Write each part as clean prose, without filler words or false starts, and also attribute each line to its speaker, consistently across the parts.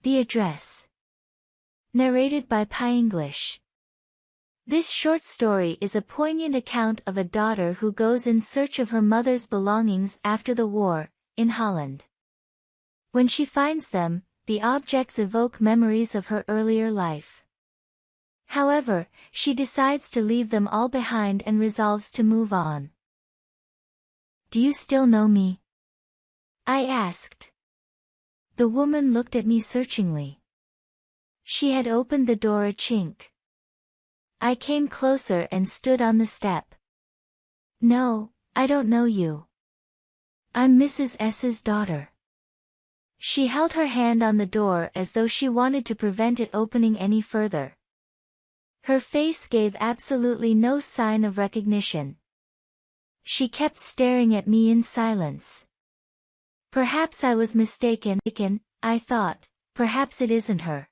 Speaker 1: The Address. Narrated by PiEnglish. This short story is a poignant account of a daughter who goes in search of her mother's belongings after the war, in Holland. When she finds them, the objects evoke memories of her earlier life. However, she decides to leave them all behind and resolves to move on. "Do you still know me?" I asked. The woman looked at me searchingly. She had opened the door a chink. I came closer and stood on the step. "No, I don't know you. I'm Mrs. S.'s daughter." She held her hand on the door as though she wanted to prevent it opening any further. Her face gave absolutely no sign of recognition. She kept staring at me in silence. Perhaps I was mistaken, I thought. Perhaps it isn't her.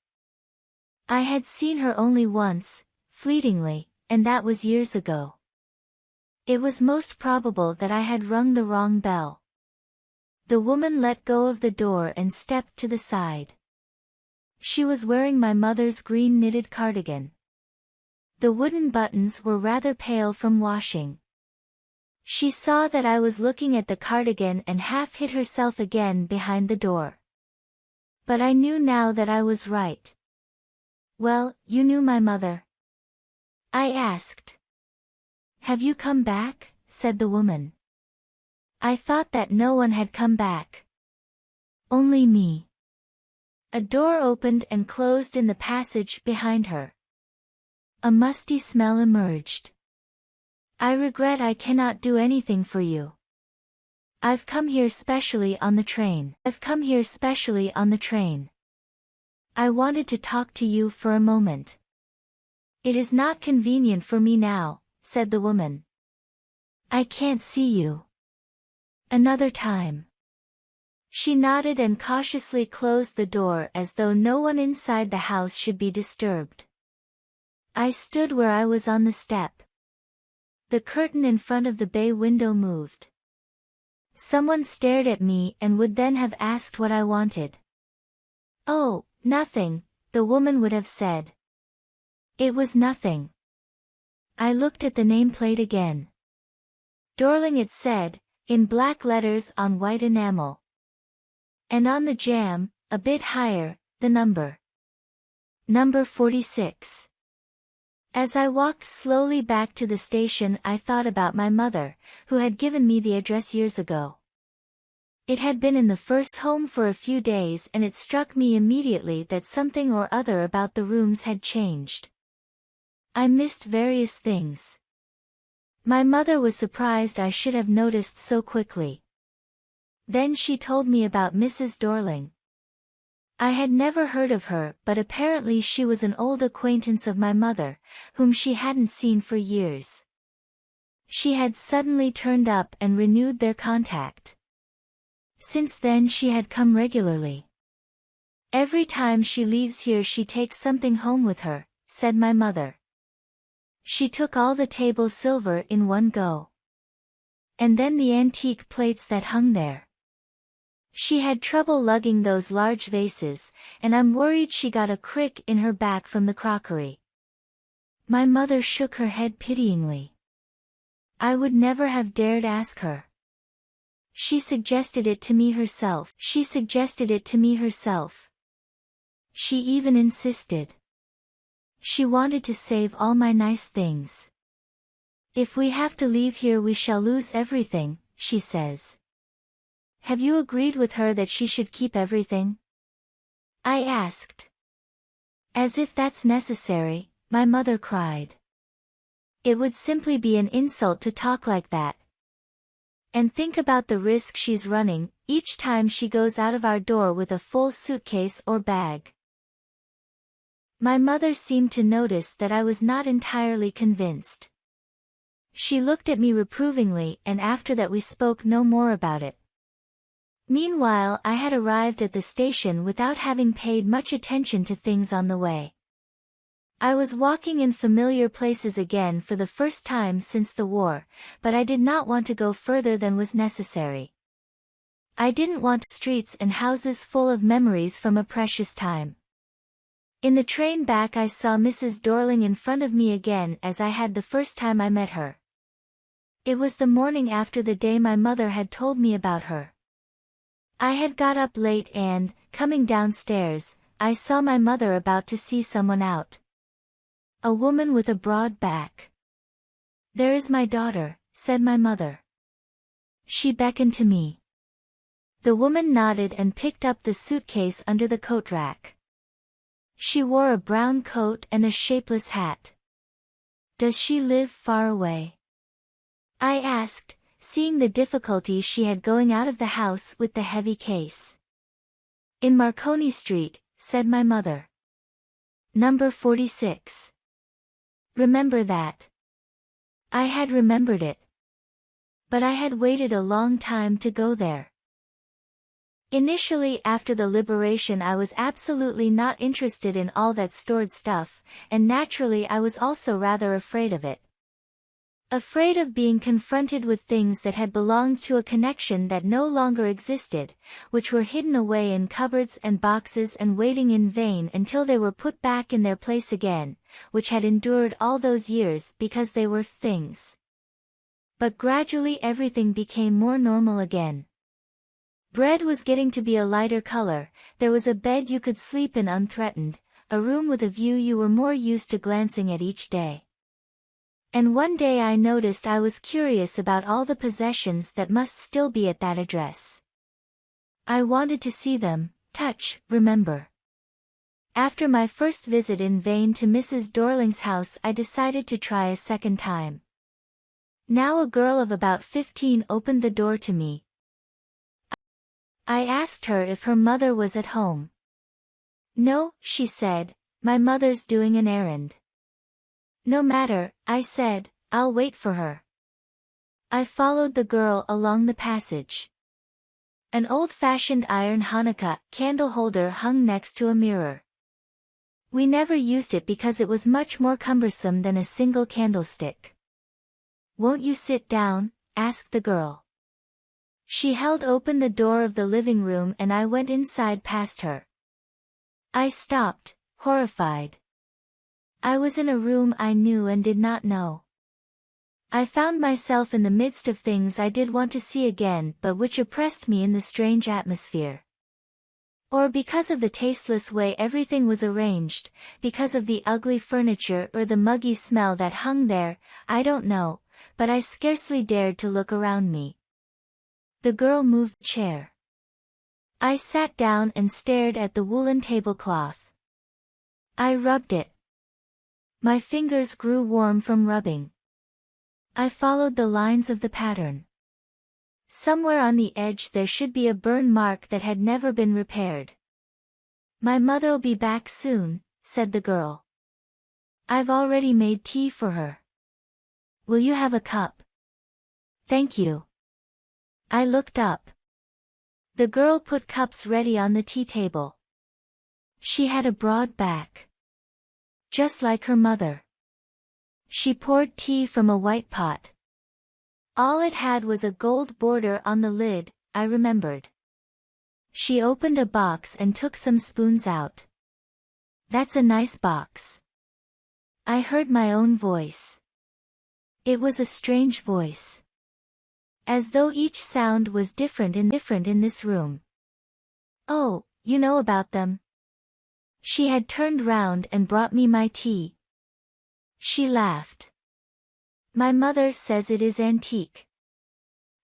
Speaker 1: I had seen her only once, fleetingly, and that was years ago. It was most probable that I had rung the wrong bell. The woman let go of the door and stepped to the side. She was wearing my mother's green knitted cardigan. The wooden buttons were rather pale from washing. She saw that I was looking at the cardigan and half hid herself again behind the door. But I knew now that I was right. "Well, you knew my mother?" I asked. "Have you come back?" said the woman. I thought that no one had come back. Only me. A door opened and closed in the passage behind her. A musty smell emerged. "I regret I cannot do anything for you. I've come here specially on the train. I wanted to talk to you for a moment." "It is not convenient for me now," said the woman. "I can't see you." "Another time." She nodded and cautiously closed the door as though no one inside the house should be disturbed. I stood where I was on the step. The curtain in front of the bay window moved. Someone stared at me and would then have asked what I wanted. "Oh, nothing," the woman would have said. It was nothing. I looked at the nameplate again. Dorling, it said, in black letters on white enamel. And on the jamb, a bit higher, the number. Number 46. As I walked slowly back to the station, I thought about my mother, who had given me the address years ago. It had been in the first home for a few days and it struck me immediately that something or other about the rooms had changed. I missed various things. My mother was surprised I should have noticed so quickly. Then she told me about Mrs. Dorling. I had never heard of her, but apparently she was an old acquaintance of my mother, whom she hadn't seen for years. She had suddenly turned up and renewed their contact. Since then she had come regularly. "Every time she leaves here she takes something home with her," said my mother. She took all the table silver in one go. And then the antique plates that hung there. She had trouble lugging those large vases, and I'm worried she got a crick in her back from the crockery. My mother shook her head pityingly. I would never have dared ask her. She suggested it to me herself. She even insisted. She wanted to save all my nice things. "If we have to leave here we shall lose everything," she says. "Have you agreed with her that she should keep everything?" I asked. "As if that's necessary," my mother cried. "It would simply be an insult to talk like that. And think about the risk she's running, each time she goes out of our door with a full suitcase or bag." My mother seemed to notice that I was not entirely convinced. She looked at me reprovingly and after that we spoke no more about it. Meanwhile I had arrived at the station without having paid much attention to things on the way. I was walking in familiar places again for the first time since the war, but I did not want to go further than was necessary. I didn't want streets and houses full of memories from a precious time. In the train back I saw Mrs. Dorling in front of me again as I had the first time I met her. It was the morning after the day my mother had told me about her. I had got up late and, coming downstairs, I saw my mother about to see someone out. A woman with a broad back. "There is my daughter," said my mother. She beckoned to me. The woman nodded and picked up the suitcase under the coat rack. She wore a brown coat and a shapeless hat. "Does she live far away?" I asked, seeing the difficulty she had going out of the house with the heavy case. "In Marconi Street," said my mother. "Number 46. Remember that?" I had remembered it. But I had waited a long time to go there. Initially after the liberation I was absolutely not interested in all that stored stuff, and naturally I was also rather afraid of it. Afraid of being confronted with things that had belonged to a connection that no longer existed, which were hidden away in cupboards and boxes and waiting in vain until they were put back in their place again, which had endured all those years because they were things. But gradually everything became more normal again. Bread was getting to be a lighter color, there was a bed you could sleep in unthreatened, a room with a view you were more used to glancing at each day. And one day I noticed I was curious about all the possessions that must still be at that address. I wanted to see them, touch, remember. After my first visit in vain to Mrs. Dorling's house I decided to try a second time. Now a girl of about 15 opened the door to me. I asked her if her mother was at home. "No," she said, "my mother's doing an errand." "No matter," I said, "I'll wait for her." I followed the girl along the passage. An old-fashioned iron Hanukkah candle holder hung next to a mirror. We never used it because it was much more cumbersome than a single candlestick. "Won't you sit down?" asked the girl. She held open the door of the living room and I went inside past her. I stopped, horrified. I was in a room I knew and did not know. I found myself in the midst of things I did want to see again but which oppressed me in the strange atmosphere. Or because of the tasteless way everything was arranged, because of the ugly furniture or the muggy smell that hung there, I don't know, but I scarcely dared to look around me. The girl moved the chair. I sat down and stared at the woolen tablecloth. I rubbed it. My fingers grew warm from rubbing. I followed the lines of the pattern. Somewhere on the edge there should be a burn mark that had never been repaired. "My mother'll be back soon," said the girl. "I've already made tea for her. Will you have a cup?" "Thank you." I looked up. The girl put cups ready on the tea table. She had a broad back. Just like her mother. She poured tea from a white pot. All it had was a gold border on the lid, I remembered. She opened a box and took some spoons out. "That's a nice box." I heard my own voice. It was a strange voice. As though each sound was different in this room. "Oh, you know about them?" She had turned round and brought me my tea. She laughed. "My mother says it is antique.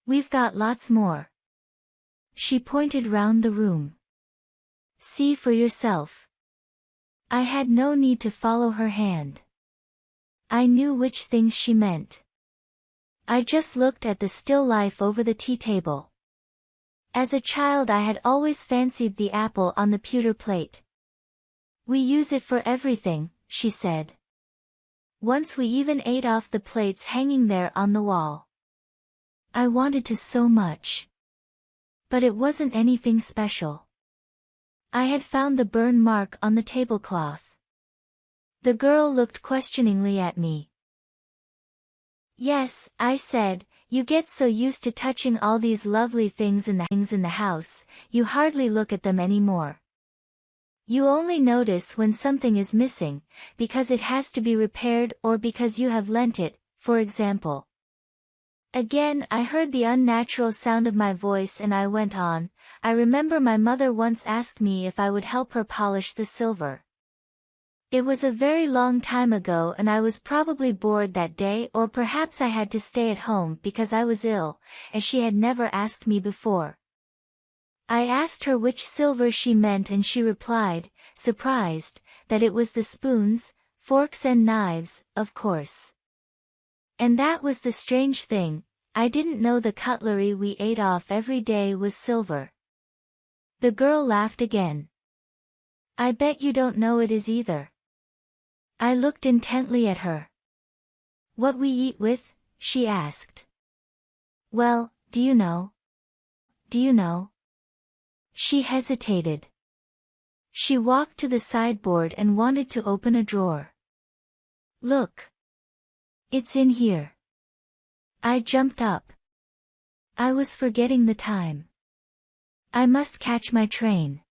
Speaker 1: We've got lots more." She pointed round the room. "See for yourself." I had no need to follow her hand. I knew which things she meant. I just looked at the still life over the tea table. As a child I had always fancied the apple on the pewter plate. "We use it for everything," she said. "Once we even ate off the plates hanging there on the wall." I wanted to so much. But it wasn't anything special. I had found the burn mark on the tablecloth. The girl looked questioningly at me. "Yes," I said, You get so used to touching all these lovely things in the house, you hardly look at them anymore. You only notice when something is missing, because it has to be repaired or because you have lent it, for example. Again I heard the unnatural sound of my voice and I went on. I remember my mother once asked me if I would help her polish the silver. It was a very long time ago and I was probably bored that day, or perhaps I had to stay at home because I was ill, as she had never asked me before. I asked her which silver she meant and she replied, surprised, that it was the spoons, forks and knives, of course. And that was the strange thing, I didn't know the cutlery we ate off every day was silver. The girl laughed again. I bet you don't know it is either. I looked intently at her. What we eat with? She asked. Well, do you know? Do you know? She hesitated. She walked to the sideboard and wanted to open a drawer. Look. It's in here. I jumped up. I was forgetting the time. I must catch my train.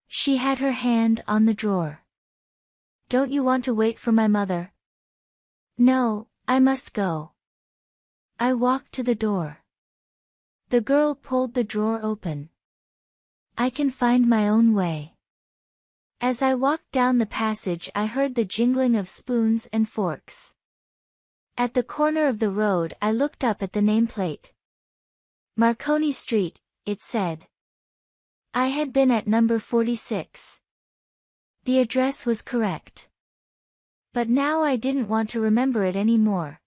Speaker 1: She had her hand on the drawer. Don't you want to wait for my mother? No, I must go. I walked to the door. The girl pulled the drawer open. I can find my own way. As I walked down the passage I heard the jingling of spoons and forks. At the corner of the road I looked up at the nameplate. Marconi Street, it said. I had been at number 46. The address was correct. But now I didn't want to remember it anymore.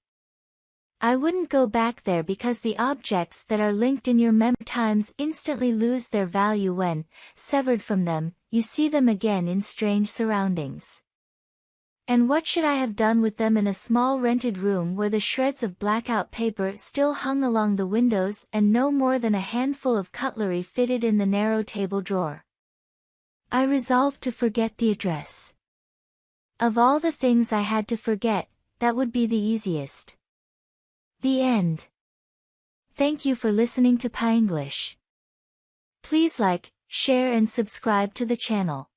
Speaker 1: I wouldn't go back there because the objects that are linked in your memory times instantly lose their value when, severed from them, you see them again in strange surroundings. And what should I have done with them in a small rented room where the shreds of blackout paper still hung along the windows and no more than a handful of cutlery fitted in the narrow table drawer? I resolved to forget the address. Of all the things I had to forget, that would be the easiest. The end. Thank you for listening to PiEnglish. Please like, share and subscribe to the channel.